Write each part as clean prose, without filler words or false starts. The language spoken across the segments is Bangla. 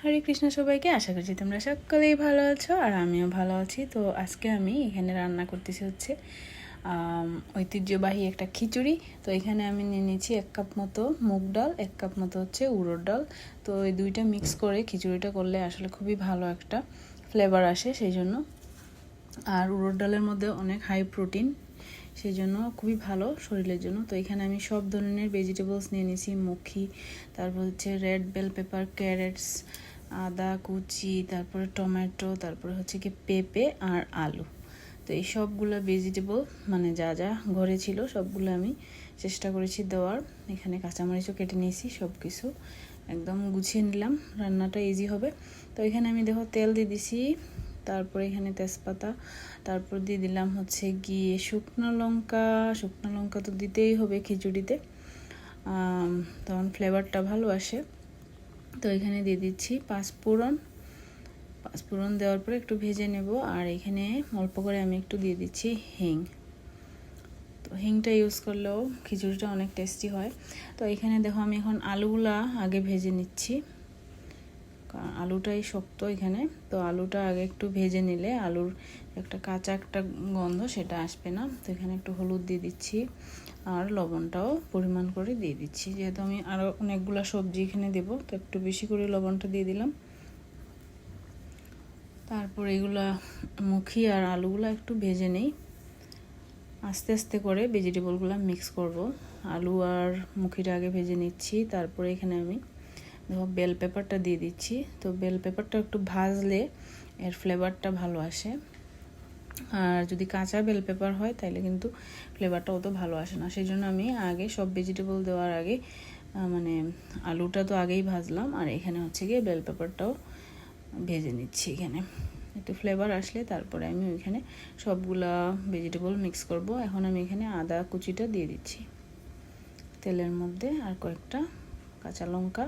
হরে কৃষ্ণ সবাইকে, আশা করছি তোমরা সকলেই ভালো আছো আর আমিও ভালো আছি। তো আজকে আমি এখানে রান্না করতেছি হচ্ছে ঐতিহ্যবাহী একটা খিচুড়ি। তো এখানে আমি নিয়ে নিয়েছি 1 কাপ মতো মুগ ডাল, 1 কাপ মতো হচ্ছে উড়দ ডাল। তো এই দুইটা মিক্স করে খিচুড়িটা করলে আসলে খুবই ভালো একটা ফ্লেভার আসে সেই জন্য। আর উড়দ ডালের মধ্যে অনেক হাই প্রোটিন, সেই জন্য খুবই ভালো শরীরের জন্য। তো এখানে আমি সব ধরনের ভেজিটেবলস নিয়ে নিয়েছি, মুখি, তারপর হচ্ছে রেড বেল পেপার, ক্যারেটস, আদা কুচি, তারপরে টমেটো, তারপরে হচ্ছে কি পেঁপে আর আলু। তো এই সবগুলো ভেজিটেবল মানে যা যা ঘরে ছিল সবগুলো আমি চেষ্টা করেছি দেওয়ার। এখানে কাঁচামরিচও কেটে নিয়েছি, সব কিছু একদম গুছিয়ে নিলাম, রান্নাটা ইজি হবে। তো এখানে আমি দেখো তেল দিয়ে দিছি, তারপরে এখানে তেজপাতা, তারপর দিয়ে দিলাম হচ্ছে গিয়ে শুকনো লঙ্কা তো দিতেই হবে খিচুড়িতে, তখন ফ্লেভারটা ভালো আসে। তো এখানে দিয়ে দিচ্ছি পাঁচফোড়ন দেওয়ার পরে একটু ভেজে নেব। আর এখানে অল্প করে আমি একটু দিয়ে দিচ্ছি হিং। তো হিংটা ইউজ করলেও খিচুড়িটা অনেক টেস্টি হয়। তো এখানে দেখো আমি এখন আলুগুলা আগে ভেজে নিচ্ছি, কারণ আলুটাই শক্ত এখানে। তো আলুটা আগে একটু ভেজে নিলে আলুর একটা কাঁচা একটা গন্ধ সেটা আসবে না। তো এখানে একটু হলুদ দিয়ে দিচ্ছি আর লবণটাও পরিমাণ করে দিয়ে দিচ্ছি, যেহেতু আমি আরও অনেকগুলো সবজি এখানে দেবো তো একটু বেশি করে লবণটা দিয়ে দিলাম। তারপর এগুলা মুখি আর আলুগুলো একটু ভেজে নেই, আস্তে আস্তে করে ভেজিটেবলগুলো মিক্স করব। আলু আর মুখিটা আগে ভেজে নিচ্ছি, তারপরে এখানে আমি দেখো বেল পেপারটা দিয়ে দিচ্ছি। তো বেল পেপারটা একটু ভাজলে এর ফ্লেভারটা ভালো আসে, আর যদি কাঁচা বেল পেপার হয় তাহলে কিন্তু ফ্লেভারটা অত ভালো আসে না। সেই জন্য আমি আগে সব ভেজিটেবল দেওয়ার আগে মানে আলুটা তো আগেই ভাজলাম, আর এখানে হচ্ছে গিয়ে বেল পেপারটাও ভেজে নিচ্ছি। এখানে একটু ফ্লেভার আসলে তারপরে আমি ওইখানে সবগুলা ভেজিটেবল মিক্স করব। এখন আমি এখানে আদা কুচিটা দিয়ে দিচ্ছি তেলের মধ্যে, আর কয়েকটা কাঁচা লঙ্কা।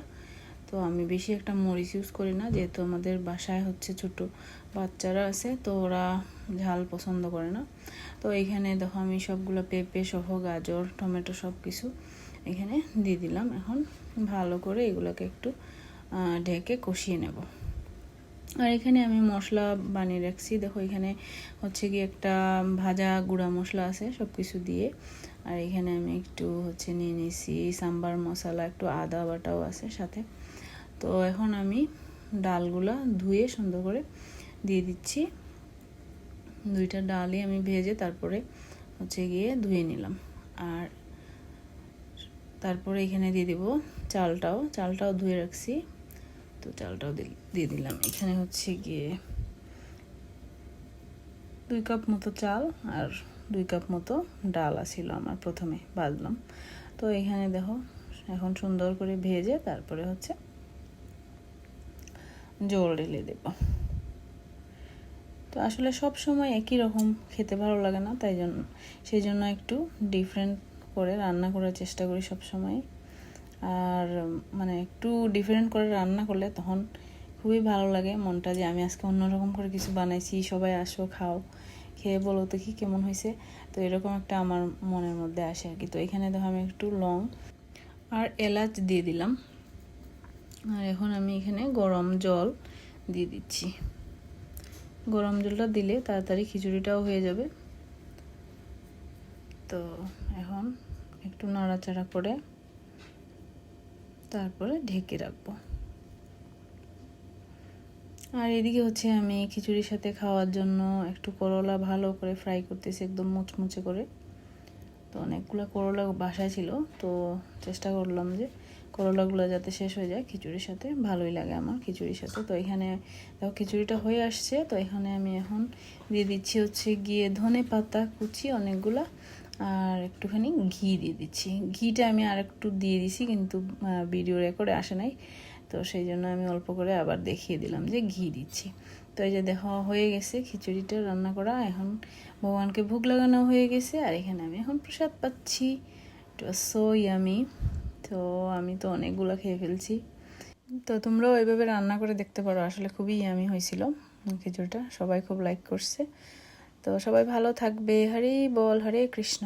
তো আমি বেশি একটা মরিচ ইউজ করি না, যেহেতু আমাদের বাসায় হচ্ছে ছোট বাচ্চারা আছে, তো ওরা ঝাল পছন্দ করে না। তো এখানে দেখো আমি সবগুলো পেঁপে সহ গাজর টমেটো সব কিছু এখানে দিয়ে দিলাম। এখন ভালো করে এগুলোকে একটু ঢেকে কষিয়ে নেব। আর এখানে আমি মশলা বানিয়ে রাখছি, দেখো এখানে হচ্ছে কি একটা ভাজা গুঁড়া মশলা আছে সব কিছু দিয়ে। আর এখানে আমি একটু হচ্ছে নিয়ে নিয়েছি সাম্বার মশলা, একটু আদা বাটাও আছে সাথে। তো এখন আমি ডালগুলা ধুয়ে সুন্দর করে দিয়ে দিচ্ছি। দুইটা ডালই আমি ভেজে তারপরে হচ্ছে গিয়ে ধুয়ে নিলাম। আর তারপরে এখানে দিয়ে দিব চালটাও ধুয়ে রাখছি, তো চালটাও দিয়ে দিলাম। এখানে হচ্ছে গিয়ে 2 কাপ মতো চাল আর 2 কাপ মতো ডাল আছিল আমার, প্রথমে ভাজলাম। তো এখানে দেখো এখন সুন্দর করে ভেজে তারপরে হচ্ছে জল ঢেলে দেব। তো আসলে সব সময় একই রকম খেতে ভালো লাগে না, সেই জন্য একটু ডিফারেন্ট করে রান্না করার চেষ্টা করি সব সময়। আর মানে একটু ডিফারেন্ট করে রান্না করলে তখন খুবই ভালো লাগে মনটা, যে আমি আজকে অন্যরকম করে কিছু বানাইছি, সবাই আসো খাও, খেয়ে বলো তো কি কেমন হয়েছে। তো এরকম একটা আমার মনের মধ্যে আসে আর কি। তো এখানে দেখো আমি একটু লং আর এলাচ দিয়ে দিলাম। আর এখন আমি এখানে গরম জল দিয়ে দিচ্ছি। গরম জলটা দিলে তাড়াতাড়ি খিচুড়িটাও হয়ে যাবে। তো এখন একটু নাড়াচাড়া করে তারপরে ঢেকে রাখবো। আর এদিকে হচ্ছে আমি খিচুড়ির সাথে খাওয়ার জন্য একটু করলা ভালো করে ফ্রাই করতেছি, একদম মুচমুচে করে। তো অনেকগুলো করলা বাসায় ছিল, তো চেষ্টা করলাম যে করলাগুলো যাতে শেষ হয়ে যায়, খিচুড়ির সাথে ভালোই লাগে আমার খিচুড়ির সাথে। তো এখানে দেখো খিচুড়িটা হয়ে আসছে। তো এখানে আমি এখন দিয়ে দিচ্ছি হচ্ছে গিয়ে ধনে পাতা কুচি অনেকগুলা, আর একটুখানি ঘি দিয়ে দিচ্ছি। ঘিটা আমি আর একটু দিয়ে দিছি, কিন্তু ভিডিও রেকর্ডে আসে নাই, তো সেই জন্য আমি অল্প করে আবার দেখিয়ে দিলাম যে ঘি দিচ্ছি। তো এই যে দেখো হয়ে গেছে খিচুড়িটা রান্না করা, এখন ভগবানকে ভোগ লাগানো হয়ে গেছে। আর এখানে আমি এখন প্রসাদ পাচ্ছি, ইট ওয়াজ সো ইয়ামি। তো আমি তো অনেকগুলো খেয়ে ফেলছি। তো তোমরাও এইভাবে রান্না করে দেখতে পারো, আসলে খুবই ইয়ামি হয়েছিল খিচুড়িটা, সবাই খুব লাইক করছে। তো সবাই ভালো থাকবে, হরে বল হরে কৃষ্ণ।